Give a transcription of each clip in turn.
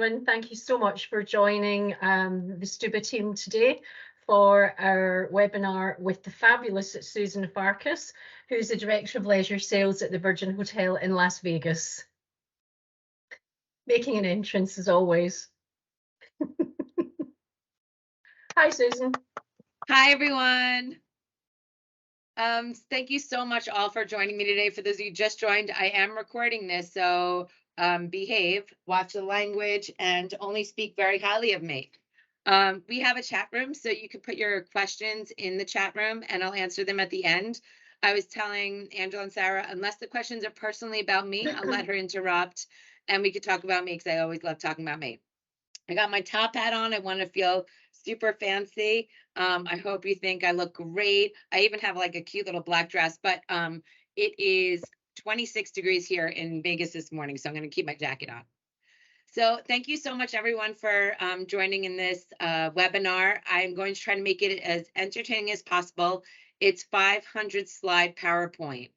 everyone. Thank you so much for joining the Stuba team today for our webinar with the fabulous Susan Farkas, who's the Director of Leisure Sales at the Virgin Hotel in Las Vegas. Making an entrance as always. Hi, Susan. Hi, everyone. Thank you so much all for joining me today. For those of you who just joined, I am recording this, so behave, watch the language, and only speak very highly of me. We have a chat room, so you can put your questions in the chat room, and I'll answer them at the end. I was telling Angela and Sarah, unless the questions are personally about me, I'll let her interrupt, and we could talk about me, because I always love talking about me. I got my top hat on. I want to feel super fancy. I hope you think I look great. I even have like a cute little black dress, but it is 26 degrees here in Vegas this morning, so I'm going to keep my jacket on. So thank you so much, everyone, for joining in this webinar. I'm going to try to make it as entertaining as possible. It's 500 slide PowerPoint.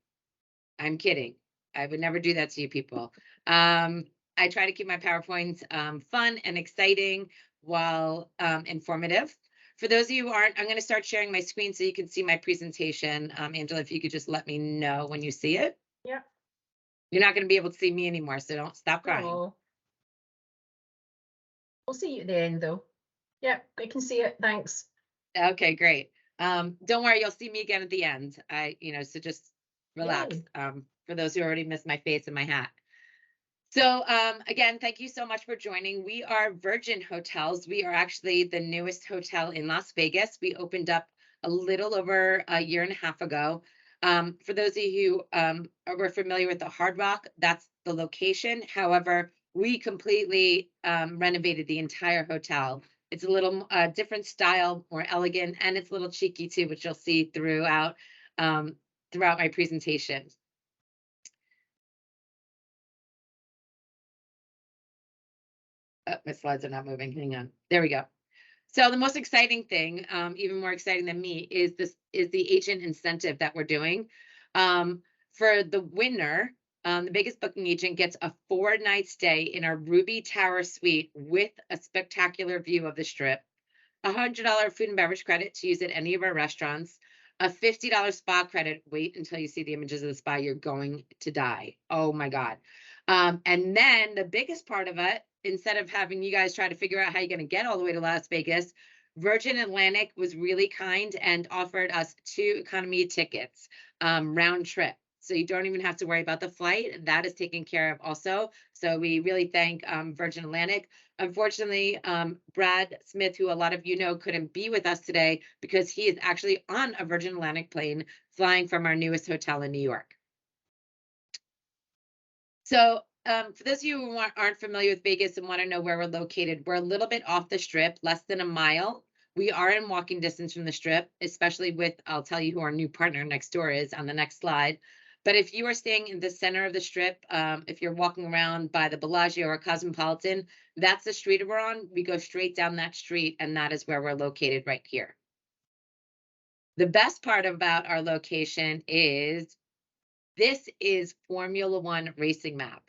I'm kidding. I would never do that to you people. I try to keep my PowerPoints fun and exciting while informative. For those of you who aren't, I'm going to start sharing my screen so you can see my presentation. Angela, if you could just let me know when you see it. Yeah. You're not going to be able to see me anymore, so don't stop crying. Oh. We'll see you at the end, though. Yeah, I can see it. Thanks. Okay, great. Don't worry, you'll see me again at the end. So just relax. For those who already missed my face and my hat. So again, thank you so much for joining. We are Virgin Hotels. We are actually the newest hotel in Las Vegas. We opened up a little over a year and a half ago. For those of you who were familiar with the Hard Rock, that's the location. However, we completely renovated the entire hotel. It's a little different style, more elegant, and it's a little cheeky too, which you'll see throughout my presentation. Oh, my slides are not moving. Hang on. There we go. So the most exciting thing, even more exciting than me, is the agent incentive that we're doing. For the winner, the biggest booking agent gets a 4-night stay in our Ruby Tower suite with a spectacular view of the Strip, $100 food and beverage credit to use at any of our restaurants, a $50 spa credit. Wait until you see the images of the spa. You're going to die. Oh my God. And then the biggest part of it, instead of having you guys try to figure out how you're going to get all the way to Las Vegas, Virgin Atlantic was really kind and offered us 2 economy tickets, round trip. So you don't even have to worry about the flight. That is taken care of also. So we really thank Virgin Atlantic. Unfortunately, Brad Smith, who a lot of you know, couldn't be with us today because he is actually on a Virgin Atlantic plane flying from our newest hotel in New York. So for those of you who aren't familiar with Vegas and want to know where we're located, we're a little bit off the Strip, less than a mile. We are in walking distance from the Strip, especially with, I'll tell you who our new partner next door is on the next slide. But if you are staying in the center of the Strip, if you're walking around by the Bellagio or Cosmopolitan, that's the street we're on. We go straight down that street, and that is where we're located right here. The best part about our location is this is Formula One racing map.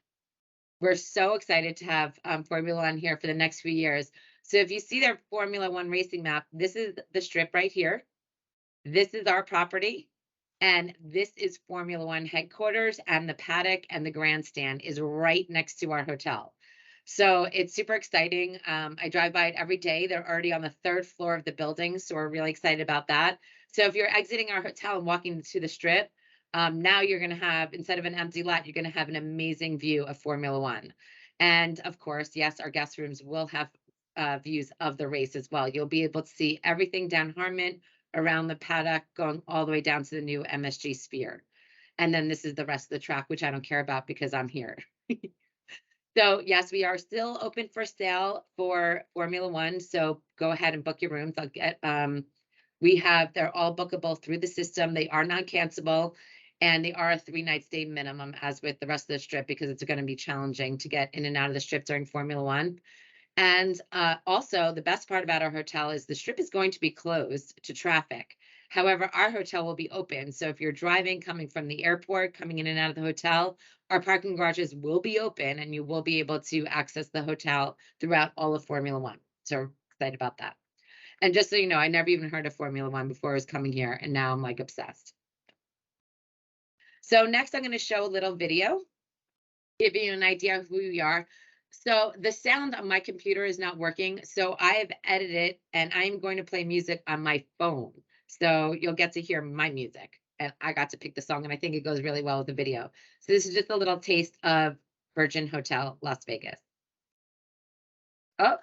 We're so excited to have Formula One here for the next few years. So if you see their Formula One racing map, this is the Strip right here. This is our property. And this is Formula One headquarters, and the paddock and the grandstand is right next to our hotel. So it's super exciting. I drive by it every day. They're already on the 3rd floor of the building, so we're really excited about that. So if you're exiting our hotel and walking to the Strip, now you're going to have, instead of an empty lot, you're going to have an amazing view of Formula One. And of course, yes, our guest rooms will have views of the race as well. You'll be able to see everything down Harmon, around the paddock, going all the way down to the new MSG Sphere. And then this is the rest of the track, which I don't care about because I'm here. So yes, we are still open for sale for Formula One. So go ahead and book your rooms. I'll get, they're all bookable through the system. They are non-cancelable, and they are a 3-night stay minimum, as with the rest of the Strip, because it's going to be challenging to get in and out of the Strip during Formula One. And also, the best part about our hotel is the Strip is going to be closed to traffic. However, our hotel will be open. So if you're driving, coming from the airport, coming in and out of the hotel, our parking garages will be open and you will be able to access the hotel throughout all of Formula One. So we're excited about that. And just so you know, I never even heard of Formula One before I was coming here, and now I'm like obsessed. So next I'm going to show a little video, give you an idea of who we are. So the sound on my computer is not working, so I have edited and I'm going to play music on my phone. So you'll get to hear my music. And I got to pick the song, and I think it goes really well with the video. So this is just a little taste of Virgin Hotel Las Vegas. Oh,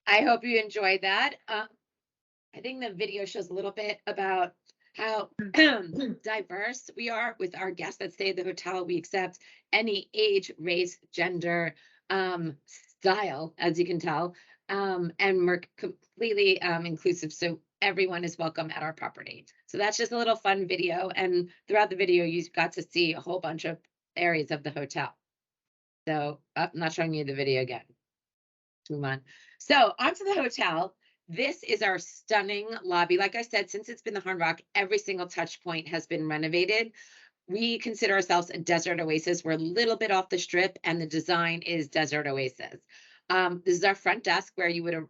I hope you enjoyed that. I think the video shows a little bit about how diverse we are with our guests that stay at the hotel. We accept any age, race, gender, style, as you can tell, and we're completely inclusive. So everyone is welcome at our property. So that's just a little fun video. And throughout the video, you got to see a whole bunch of areas of the hotel. So I'm not showing you the video again. Let's move on. So onto the hotel. This is our stunning lobby. Like I said, since it's been the Hard Rock, every single touch point has been renovated. We consider ourselves a desert oasis. We're a little bit off the strip, and the design is desert oasis. This is our front desk where you would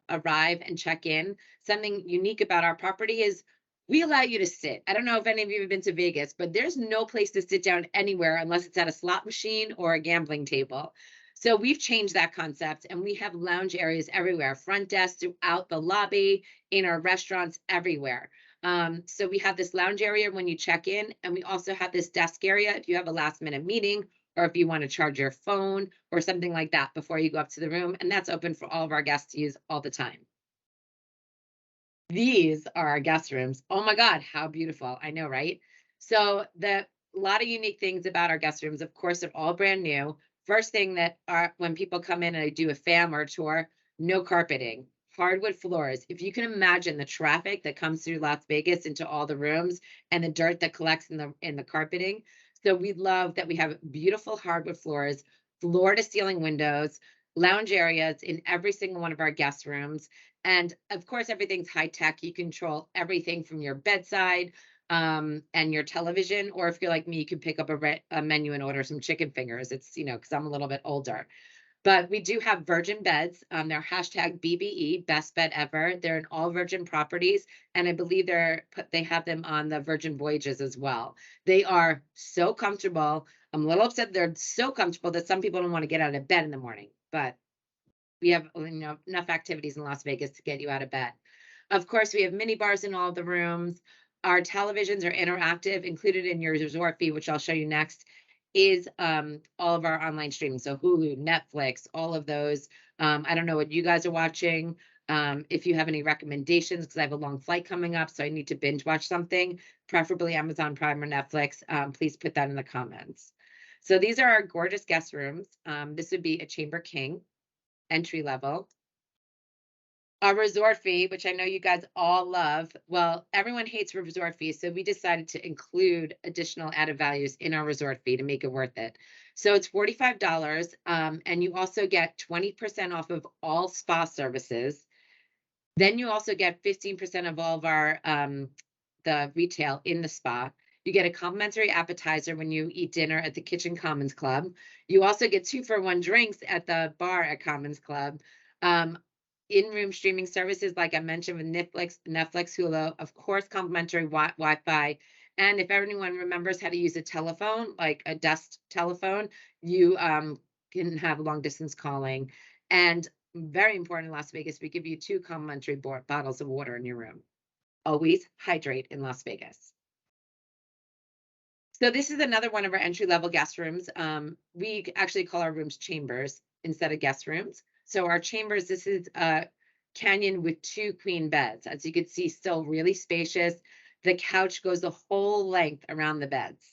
arrive and check in. Something unique about our property is we allow you to sit. I don't know if any of you have been to Vegas, but there's no place to sit down anywhere unless it's at a slot machine or a gambling table. So we've changed that concept, and we have lounge areas everywhere, front desk, throughout the lobby, in our restaurants, everywhere. So we have this lounge area when you check in, and we also have this desk area if you have a last minute meeting or if you want to charge your phone or something like that before you go up to the room. And that's open for all of our guests to use all the time. These are our guest rooms. Oh my God, how beautiful. I know, right? So a lot of unique things about our guest rooms. Of course, they're all brand new. First thing that are when people come in and I do a fam or tour, no carpeting, hardwood floors. If you can imagine the traffic that comes through Las Vegas into all the rooms and the dirt that collects in the carpeting. So we love that we have beautiful hardwood floors, floor to ceiling windows, lounge areas in every single one of our guest rooms. And of course, everything's high tech. You control everything from your bedside and your television. Or if you're like me, you can pick up a menu and order some chicken fingers. It's, because I'm a little bit older. But we do have virgin beds. They're hashtag BBE, best bed ever. They're in all virgin properties. And I believe they have them on the Virgin Voyages as well. They are so comfortable. I'm a little upset they're so comfortable that some people don't want to get out of bed in the morning. But we have enough activities in Las Vegas to get you out of bed. Of course, we have mini bars in all the rooms. Our televisions are interactive. Included in your resort fee, which I'll show you next, is all of our online streaming. So Hulu, Netflix, all of those. I don't know what you guys are watching. If you have any recommendations, because I have a long flight coming up, so I need to binge watch something, preferably Amazon Prime or Netflix, please put that in the comments. So these are our gorgeous guest rooms. This would be a chamber king, entry level. Our resort fee, which I know you guys all love. Well, everyone hates resort fees, so we decided to include additional added values in our resort fee to make it worth it. So it's $45, and you also get 20% off of all spa services. Then you also get 15% of all of our the retail in the spa. You get a complimentary appetizer when you eat dinner at the Kitchen Commons Club. You also get 2-for-1 drinks at the bar at Commons Club. In-room streaming services, like I mentioned with Netflix, Hulu, of course, complimentary Wi-Fi. And if anyone remembers how to use a telephone, like a desk telephone, you can have long distance calling. And very important in Las Vegas, we give you 2 complimentary bottles of water in your room. Always hydrate in Las Vegas. So this is another one of our entry-level guest rooms. We actually call our rooms chambers instead of guest rooms. So our chambers, this is a canyon with 2 queen beds. As you can see, still really spacious. The couch goes the whole length around the beds.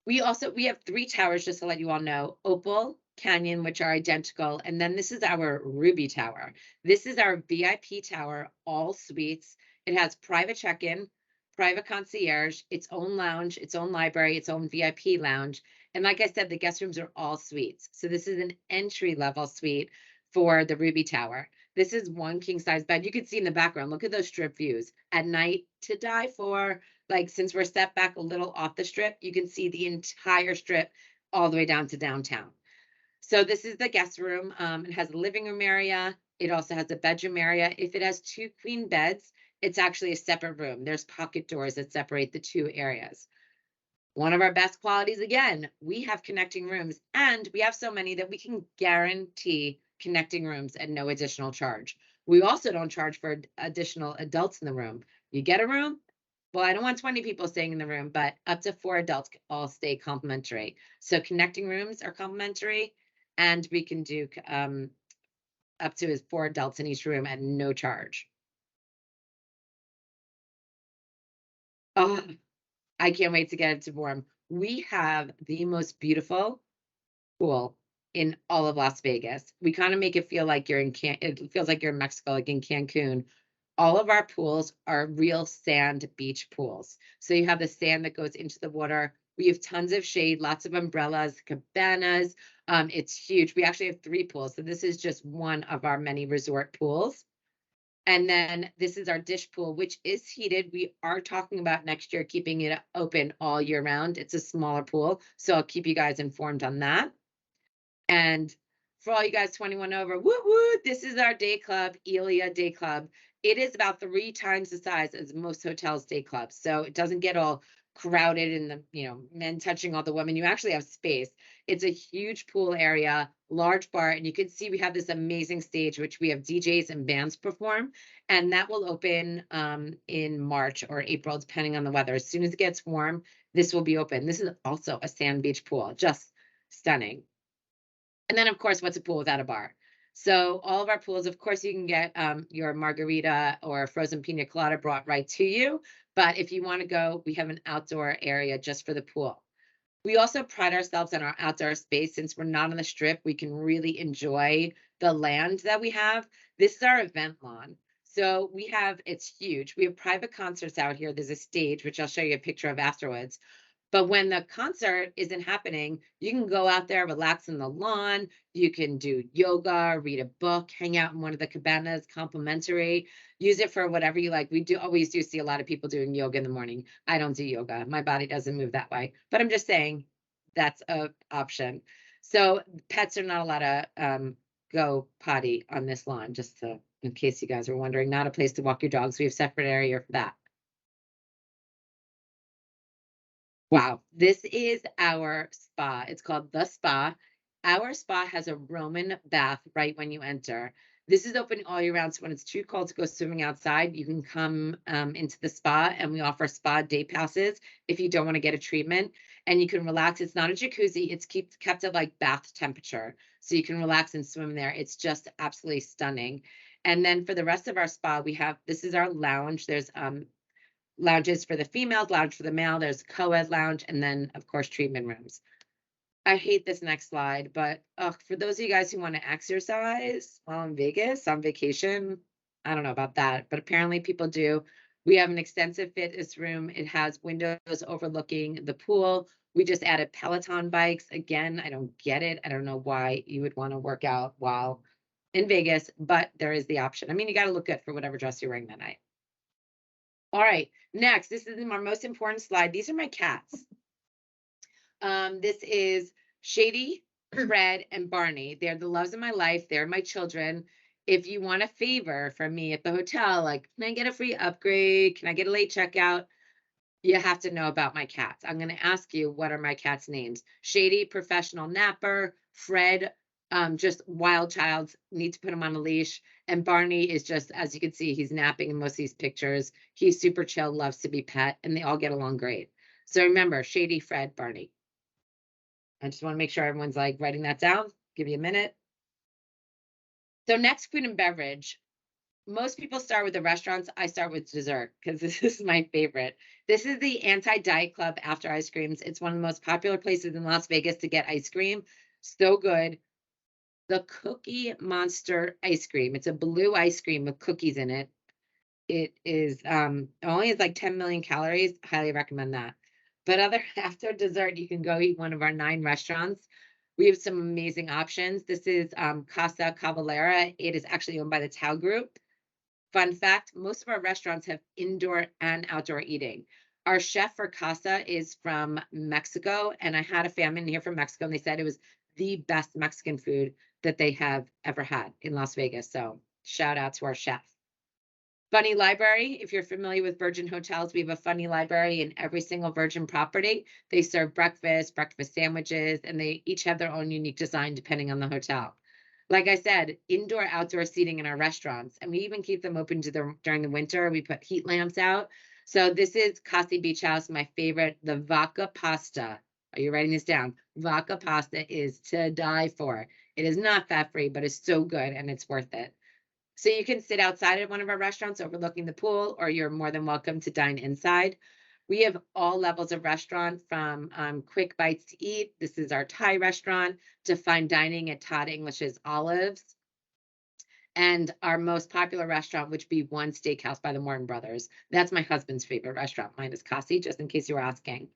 We have 3 towers, just to let you all know: Opal, Canyon, which are identical, and then this is our Ruby Tower. This is our VIP tower, all suites. It has private check-in, private concierge, its own lounge, its own library, its own VIP lounge. And like I said, the guest rooms are all suites. So this is an entry-level suite for the Ruby Tower. This is 1 king-size bed. You can see in the background, look at those strip views. At night, to die for. Like, since we're set back a little off the strip, you can see the entire strip all the way down to downtown. So this is the guest room. It has a living room area. It also has a bedroom area. If it has 2 queen beds, it's actually a separate room. There's pocket doors that separate the 2 areas. One of our best qualities, again, we have connecting rooms, and we have so many that we can guarantee connecting rooms at no additional charge. We also don't charge for additional adults in the room. You get a room. Well, I don't want 20 people staying in the room, but up to 4 adults all stay complimentary. So connecting rooms are complimentary, and we can do up to 4 adults in each room at no charge. Oh, I can't wait to get it to warm. We have the most beautiful pool in all of Las Vegas. We kind of make it feel like it feels like you're in Mexico, like in Cancun. All of our pools are real sand beach pools. So you have the sand that goes into the water. We have tons of shade, lots of umbrellas, cabanas. It's huge. We actually have 3 pools. So this is just one of our many resort pools. And then this is our dish pool, which is heated. We are talking about next year keeping it open all year round. It's a smaller pool, so I'll keep you guys informed on that. And for all you guys 21 over, woo woo, this is our day club, Elia Day Club. It is about 3 times the size as most hotels' day clubs. So it doesn't get all crowded and the men touching all the women. You actually have space. It's a huge pool area, large bar, and you can see we have this amazing stage, which we have DJs and bands perform, and that will open in March or April, depending on the weather. As soon as it gets warm, this will be open. This is also a sand beach pool, just stunning. And then, of course, what's a pool without a bar? So all of our pools, of course, you can get your margarita or frozen pina colada brought right to you. But if you want to go, we have an outdoor area just for the pool. We also pride ourselves on our outdoor space. Since we're not on the strip, we can really enjoy the land that we have. This is our event lawn. So it's huge. We have private concerts out here. There's a stage, which I'll show you a picture of afterwards. But when the concert isn't happening, you can go out there, relax on the lawn. You can do yoga, read a book, hang out in one of the cabanas, complimentary. Use it for whatever you like. We always do see a lot of people doing yoga in the morning. I don't do yoga. My body doesn't move that way. But I'm just saying that's an option. So pets are not allowed to go potty on this lawn, in case you guys are wondering. Not a place to walk your dogs. We have separate area for that. Wow, this is our spa. It's called The Spa. Our spa has a Roman bath right when you enter. This is open all year round, so when it's too cold to go swimming outside, you can come into the spa, and we offer spa day passes if you don't want to get a treatment, and you can relax. It's not a jacuzzi. It's kept at like bath temperature, so you can relax and swim there. It's just absolutely stunning. And then for the rest of our spa, this is our lounge. There's lounges for the females, lounge for the male. There's co-ed lounge, and then of course treatment rooms. I hate this next slide, but for those of you guys who want to exercise while in Vegas on vacation, I don't know about that, but apparently people do. We have an extensive fitness room. It has windows overlooking the pool. We just added Peloton bikes. Again, I don't get it. I don't know why you would want to work out while in Vegas, but there is the option. I mean, you got to look good for whatever dress you're wearing that night. All right, next, this is my most important slide. These are my cats. This is Shady, Fred, and Barney. They're the loves of my life. They're my children. If you want a favor from me at the hotel, like, can I get a free upgrade? Can I get a late checkout? You have to know about my cats. I'm going to ask you, what are my cats' names? Shady, professional napper. Fred, just wild child, need to put him on a leash. And Barney is just, as you can see, he's napping in most of these pictures. He's super chill, loves to be pet, and they all get along great. So remember, Shady, Fred, Barney. I just want to make sure everyone's like writing that down. Give you a minute. So next, food and beverage. Most people start with the restaurants. I start with dessert because this is my favorite. This is the Anti-Diet Club after ice creams. It's one of the most popular places in Las Vegas to get ice cream. So good. The Cookie Monster ice cream. It's a blue ice cream with cookies in it. It is only has like 10 million calories. Highly recommend that. But after dessert, you can go eat one of our 9 restaurants. We have some amazing options. This is Casa Cavalera. It is actually owned by the Tao Group. Fun fact, most of our restaurants have indoor and outdoor eating. Our chef for Casa is from Mexico, and I had a family here from Mexico, and they said it was the best Mexican food that they have ever had in Las Vegas. So shout out to our chef. Funny library. If you're familiar with Virgin Hotels, we have a funny library in every single Virgin property. They serve breakfast sandwiches, and they each have their own unique design depending on the hotel. Like I said, indoor, outdoor seating in our restaurants, and we even keep them open during the winter. We put heat lamps out. So this is Kasi Beach House, my favorite, the vodka pasta. Are you writing this down? Vodka pasta is to die for. It is not fat free, but it's so good and it's worth it. So you can sit outside at one of our restaurants overlooking the pool, or you're more than welcome to dine inside. We have all levels of restaurant from quick bites to eat. This is our Thai restaurant, to fine dining at Todd English's Olives. And our most popular restaurant, which be One Steakhouse by the Morton Brothers. That's my husband's favorite restaurant. Mine is Kasi, just in case you were asking.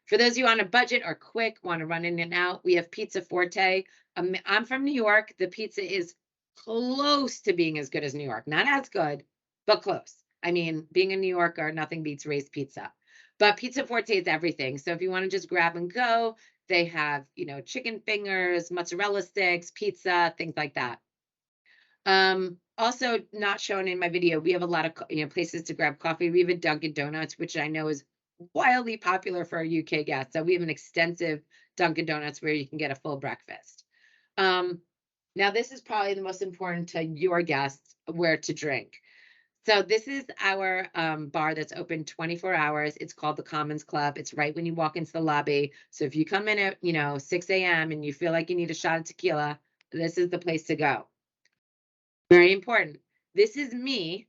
For those of you on a budget or quick, want to run in and out, we have Pizza Forte. I'm from New York. The pizza is close to being as good as New York. Not as good, but close. I mean, being a New Yorker, nothing beats Ray's Pizza. But Pizza Forte is everything. So if you want to just grab and go, they have, chicken fingers, mozzarella sticks, pizza, things like that. Also not shown in my video, we have a lot of, places to grab coffee. We have a Dunkin' Donuts, which I know is wildly popular for our UK guests. So we have an extensive Dunkin' Donuts where you can get a full breakfast. Now this is probably the most important to your guests, where to drink. So this is our bar that's open 24 hours. It's called the Commons Club. It's right when you walk into the lobby. So if you come in at, 6 a.m. and you feel like you need a shot of tequila, this is the place to go. Very important. This is me.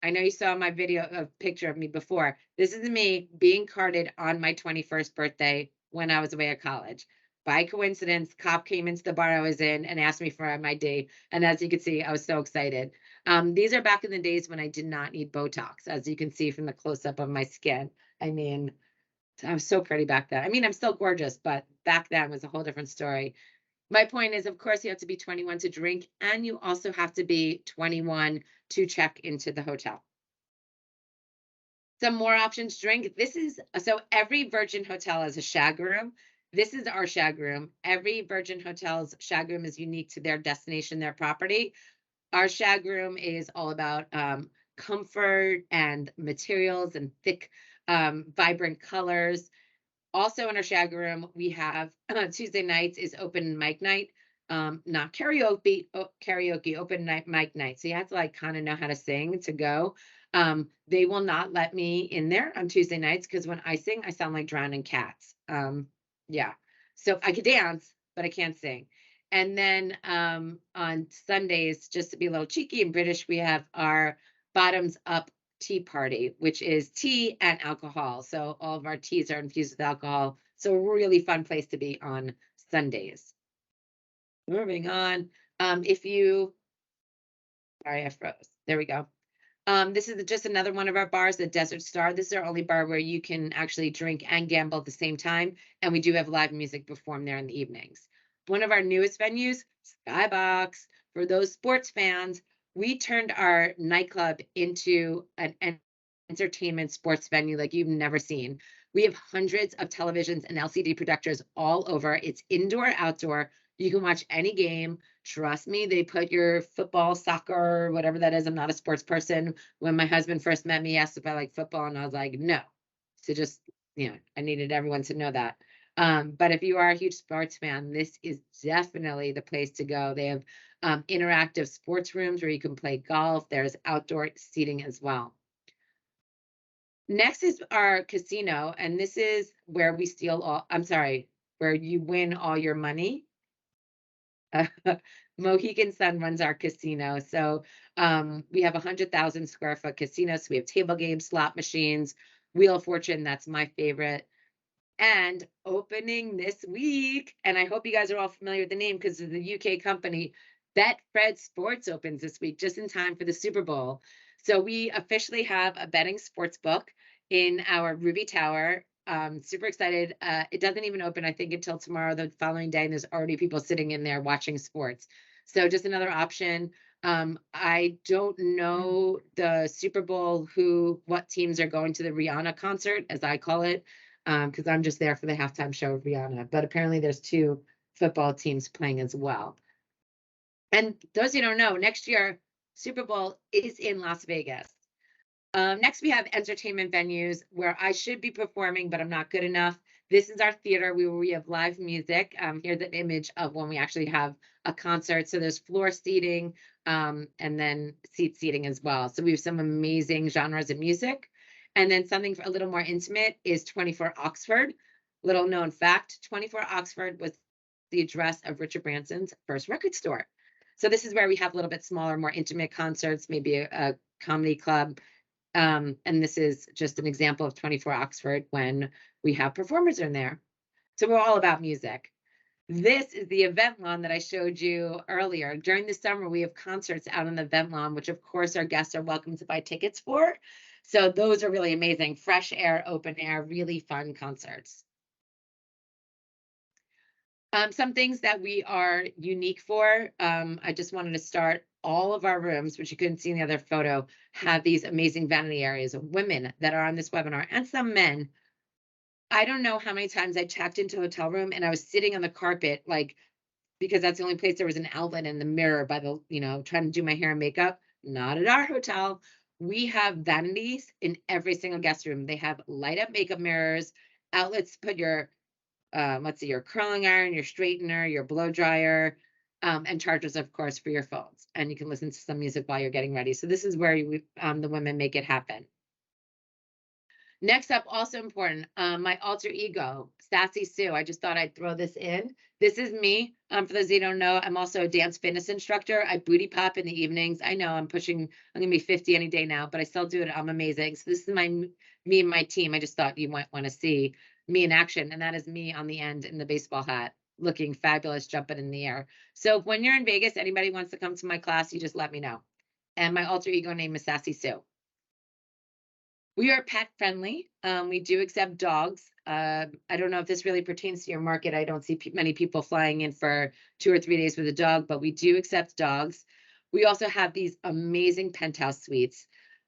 I know you saw my video, a picture of me before. This is me being carded on my 21st birthday when I was away at college. By coincidence, cop came into the bar I was in and asked me for my ID. And as you can see, I was so excited. These are back in the days when I did not need Botox, as you can see from the close-up of my skin. I mean, I was so pretty back then. I mean, I'm still gorgeous, but back then was a whole different story. My point is, of course, you have to be 21 to drink, and you also have to be 21 to check into the hotel. Some more options drink. So every Virgin hotel has a shag room. This is our shag room. Every Virgin hotel's shag room is unique to their destination, their property. Our shag room is all about comfort and materials and thick, vibrant colors. Also in our shag room, we have Tuesday nights is open mic night. Not karaoke, open mic night. So you have to like kind of know how to sing to go. They will not let me in there on Tuesday nights because when I sing, I sound like drowning cats. Yeah. So I could dance, but I can't sing. And then on Sundays, just to be a little cheeky and British, we have our bottoms up tea party, which is tea and alcohol. So all of our teas are infused with alcohol. So a really fun place to be on Sundays. Moving on. Sorry, I froze. There we go. This is just another one of our bars, the Desert Star. This is our only bar where you can actually drink and gamble at the same time. And we do have live music performed there in the evenings. One of our newest venues, Skybox. For those sports fans, we turned our nightclub into an entertainment sports venue like you've never seen. We have hundreds of televisions and LCD projectors all over. It's indoor, outdoor. You can watch any game. Trust me, they put your football, soccer, whatever that is. I'm not a sports person. When my husband first met me, he asked if I like football, and I was like, no. So just, I needed everyone to know that. But if you are a huge sports fan, this is definitely the place to go. They have interactive sports rooms where you can play golf. There's outdoor seating as well. Next is our casino, and this is where we steal all, I'm sorry, where you win all your money. Mohegan Sun runs our casino. So we have 100,000 square foot casino. So we have table games, slot machines, Wheel of Fortune. That's my favorite. And opening this week, and I hope you guys are all familiar with the name because of the UK company, Betfred Sports opens this week just in time for the Super Bowl. So we officially have a betting sports book in our Ruby Tower. Super excited. It doesn't even open, I think, until tomorrow, the following day, and there's already people sitting in there watching sports. So just another option. I don't know the Super Bowl, what teams are going to the Rihanna concert, as I call it, because I'm just there for the halftime show of Rihanna. But apparently there's 2 football teams playing as well. And those you don't know, next year, Super Bowl is in Las Vegas. Next, we have entertainment venues where I should be performing, but I'm not good enough. This is our theater where we have live music. Here's an image of when we actually have a concert. So there's floor seating and then seat seating as well. So we have some amazing genres of music. And then something a little more intimate is 24 Oxford. Little known fact, 24 Oxford was the address of Richard Branson's first record store. So this is where we have a little bit smaller, more intimate concerts, maybe a comedy club. And this is just an example of 24 Oxford when we have performers in there. So we're all about music. This is the event lawn that I showed you earlier. During the summer, we have concerts out on the event lawn, which of course our guests are welcome to buy tickets for. So those are really amazing. Fresh air, open air, really fun concerts. Some things that we are unique for. I just wanted to start all of our rooms, which you couldn't see in the other photo, have these amazing vanity areas of women that are on this webinar and some men. I don't know how many times I checked into a hotel room and I was sitting on the carpet, like, because that's the only place there was an outlet in the mirror by the, trying to do my hair and makeup. Not at our hotel. We have vanities in every single guest room. They have light up makeup mirrors, outlets, put your let's see, your curling iron, your straightener, your blow dryer, and chargers, of course, for your phones. And you can listen to some music while you're getting ready. So this is where the women make it happen. Next up, also important, my alter ego, Sassy Sue. I just thought I'd throw this in. This is me. For those of you who don't know, I'm also a dance fitness instructor. I booty pop in the evenings. I know I'm gonna be 50 any day now, but I still do it. I'm amazing. So this is me and my team. I just thought you might want to see me in action. And that is me on the end in the baseball hat, looking fabulous, jumping in the air. So when you're in Vegas, anybody wants to come to my class, you just let me know. And my alter ego name is Sassy Sue. We are pet friendly. We do accept dogs. I don't know if this really pertains to your market. I don't see many people flying in for 2 or 3 days with a dog, but we do accept dogs. We also have these amazing penthouse suites.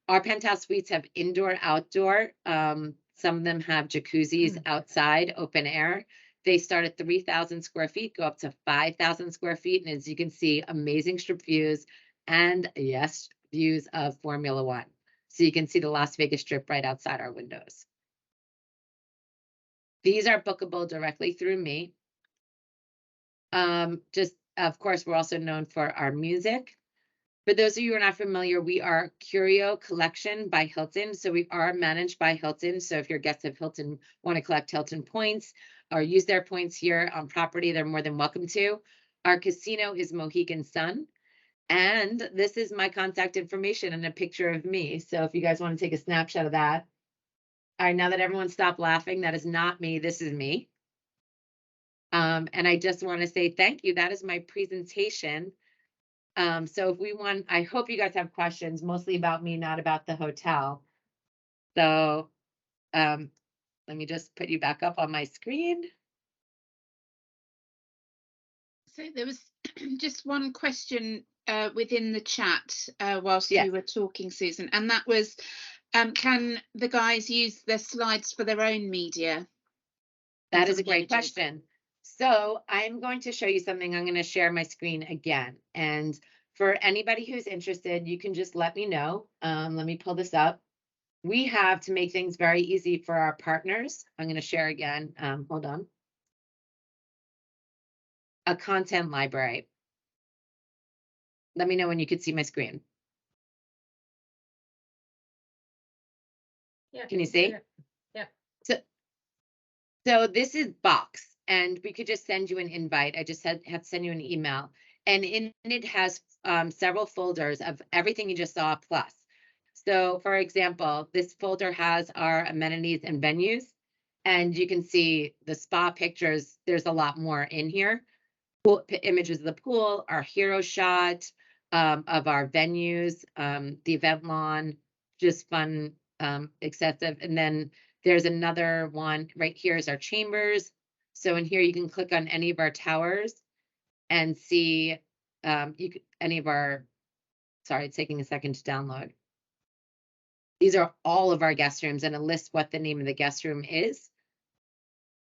Our penthouse suites have indoor, outdoor. Some of them have jacuzzis outside, open air. They start at 3,000 square feet, go up to 5,000 square feet. And as you can see, amazing strip views and yes, views of Formula One. So you can see the Las Vegas Strip right outside our windows. These are bookable directly through me. Of course, we're also known for our music. For those of you who are not familiar, we are Curio Collection by Hilton. So we are managed by Hilton. So if your guests of Hilton want to collect Hilton points or use their points here on property, they're more than welcome to. Our casino is Mohegan Sun. And this is my contact information and a picture of me. So if you guys want to take a snapshot of that. All right, now that everyone stopped laughing, that is not me, this is me. And I just want to say thank you. That is my presentation. So if we want, I hope you guys have questions, mostly about me, not about the hotel. So let me just put you back up on my screen. So there was just one question within the chat whilst Yes. you were talking, Susan, and that was can the guys use their slides for their own media? That some is a of the great images? question. So I'm going to show you something. I'm going to share my screen again. And for anybody who's interested, you can just let me know. Let me pull this up. We have, to make things very easy for our partners, I'm going to share again. Hold on. A content library. Let me know when you can see my screen. Yeah. Can you see? Yeah. So this is Box, and we could just send you an invite. I just had to send you an email, and in it has several folders of everything you just saw plus. So for example, this folder has our amenities and venues, and you can see the spa pictures. There's a lot more in here. Images of the pool, our hero shot of our venues, the event lawn, just fun, excessive. And then there's another one right here is our chambers. So in here you can click on any of our towers and see any of our, sorry, it's taking a second to download. These are all of our guest rooms, and it lists what the name of the guest room is,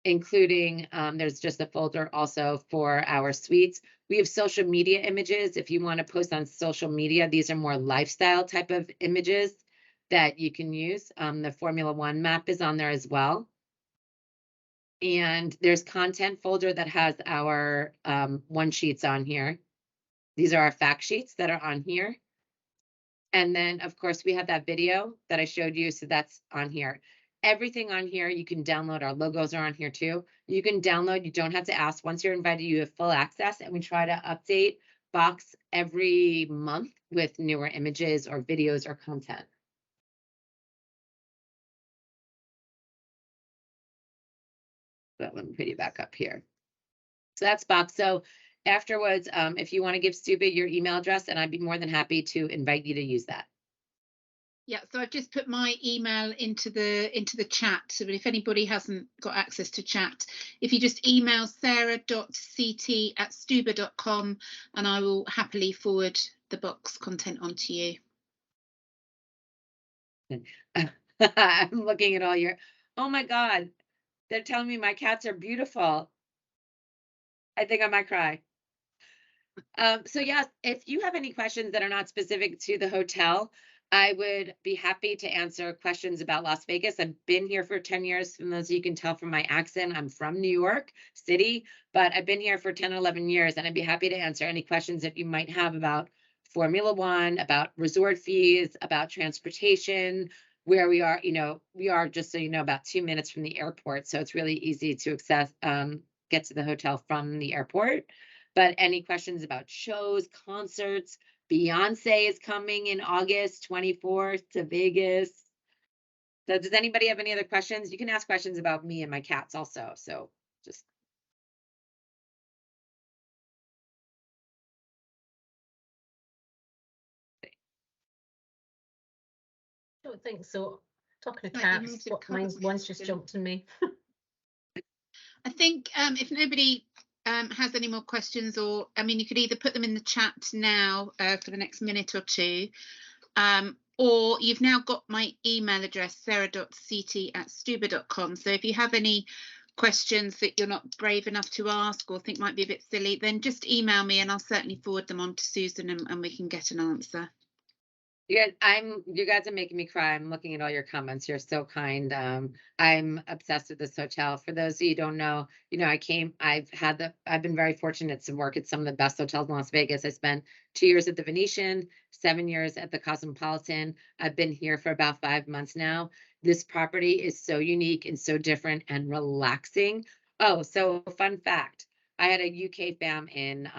including there's just a folder also for our suites. We have social media images. If you want to post on social media, these are more lifestyle type of images that you can use. The Formula One map is on there as well. And there's content folder that has our one sheets on here. These are our fact sheets that are on here. And then, of course, we have that video that I showed you, so that's on here. Everything on here, you can download. Our logos are on here too. You can download, you don't have to ask. Once you're invited, you have full access, and we try to update Box every month with newer images or videos or content. But let me put you back up here. So that's Box. So afterwards, if you want to give Stuba your email address, and I'd be more than happy to invite you to use that. Yeah, so I've just put my email into the chat. So if anybody hasn't got access to chat, if you just email sarah.ct@stuba.com, and I will happily forward the box content onto you. I'm looking at all your, oh my God, they're telling me my cats are beautiful. I think I might cry. So yes, if you have any questions that are not specific to the hotel, I would be happy to answer questions about Las Vegas. I've been here for 10 years. From those, you can tell from my accent, I'm from New York City, but I've been here for 10, 11 years, and I'd be happy to answer any questions that you might have about Formula One, about resort fees, about transportation, where we are. We are, just so you know, about 2 minutes from the airport. So it's really easy to get to the hotel from the airport. But any questions about shows, concerts, Beyonce is coming in August 24th to Vegas. So does anybody have any other questions? You can ask questions about me and my cats also. So just. I don't think so. Talking to Like you cats, moved your one's covers, just Susan. jumped on me. I think if nobody has any more questions, or you could either put them in the chat now for the next minute or two, or you've now got my email address, sarah.ct@stuba.com. So if you have any questions that you're not brave enough to ask or think might be a bit silly, then just email me and I'll certainly forward them on to Susan, and we can get an answer. Yeah, you guys are making me cry. I'm looking at all your comments. You're so kind. I'm obsessed with this hotel. For those of you who don't know, I've been very fortunate to work at some of the best hotels in Las Vegas. I spent 2 years at the Venetian, 7 years at the Cosmopolitan. I've been here for about 5 months now. This property is so unique and so different and relaxing. Oh, so fun fact. I had a UK fam in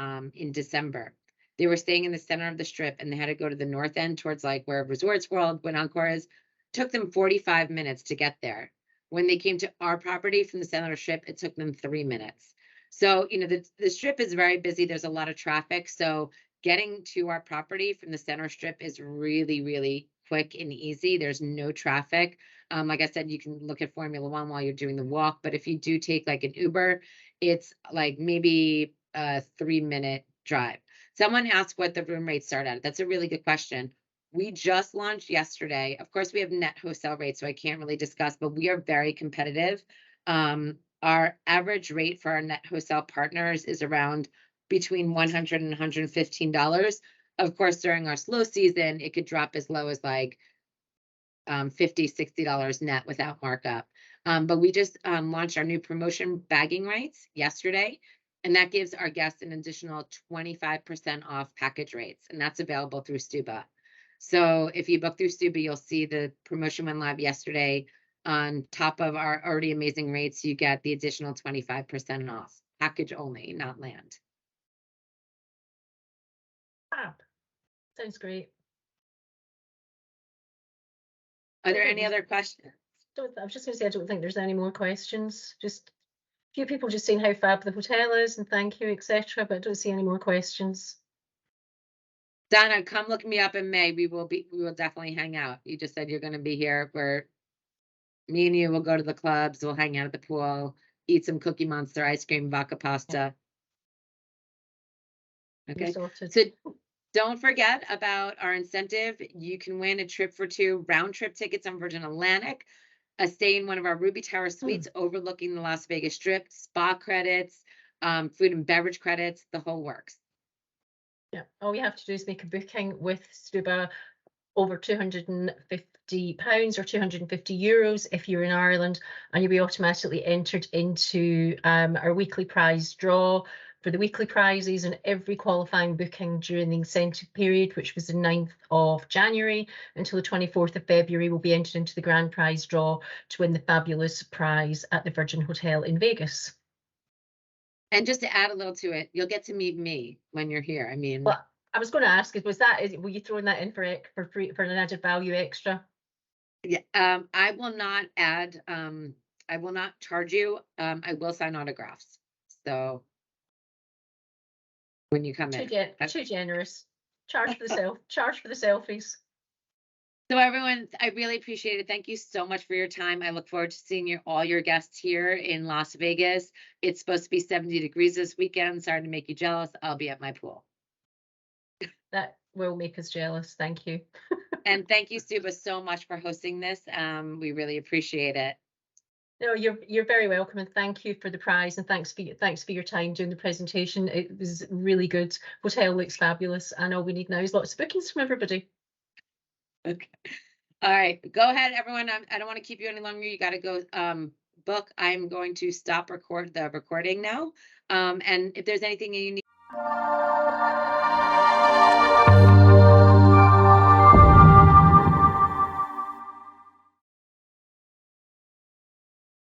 December. They were staying in the center of the strip, and they had to go to the north end towards like where Resorts World, when Encore is. Took them 45 minutes to get there. When they came to our property from the center of the strip, it took them 3 minutes. So, the strip is very busy. There's a lot of traffic. So getting to our property from the center strip is really, really quick and easy. There's no traffic. Like I said, you can look at Formula One while you're doing the walk, but if you do take like an Uber, it's like maybe a 3-minute drive. Someone asked what the room rates start at. That's a really good question. We just launched yesterday. Of course, we have net wholesale rates, so I can't really discuss, but we are very competitive. Our average rate for our net wholesale partners is around between $100 and $115. Of course, during our slow season, it could drop as low as like $50, $60 net without markup. But we just launched our new promotion bagging rights yesterday, and that gives our guests an additional 25% off package rates, and that's available through Stuba. So if you book through Stuba, you'll see the promotion went live yesterday. On top of our already amazing rates, you get the additional 25% off, package only, not land. Fab. Sounds great. Are there any other questions? I was just going to say, I don't think there's any more questions. Just a few people just saying how fab the hotel is and thank you, etc. But I don't see any more questions. Donna, come look me up in May. We will definitely hang out. You just said you're going to be here. Where me and you will go to the clubs. We'll hang out at the pool, eat some Cookie Monster ice cream, vodka pasta. Okay. Sorted. So don't forget about our incentive. You can win a trip for 2 round trip tickets on Virgin Atlantic, a stay in one of our Ruby Tower suites overlooking the Las Vegas Strip, spa credits, food and beverage credits, the whole works. Yeah, all you have to do is make a booking with Stuba over £250 or €250 if you're in Ireland, and you'll be automatically entered into our weekly prize draw for the weekly prizes, and every qualifying booking during the incentive period, which was the 9th of January until the 24th of February, will be entered into the grand prize draw to win the fabulous prize at the Virgin Hotel in Vegas. And just to add a little to it, you'll get to meet me when you're here. I mean, well, I was going to ask, were you throwing that in for free, for an added value extra? Yeah, I will not add, I will not charge you. I will sign autographs. So when you come in, Too generous. Charge for the selfies. So everyone, I really appreciate it. Thank you so much for your time. I look forward to seeing all your guests here in Las Vegas. It's supposed to be 70 degrees this weekend. Sorry to make you jealous. I'll be at my pool. That will make us jealous. Thank you. And thank you, Stuba, so much for hosting this. We really appreciate it. No, you're very welcome, and thank you for the prize, and thanks for your time during the presentation. It was really good. Hotel looks fabulous, and all we need now is lots of bookings from everybody. Okay. All right. Go ahead, everyone. I don't want to keep you any longer. You got to go book. I'm going to stop the recording now. And if there's anything you need.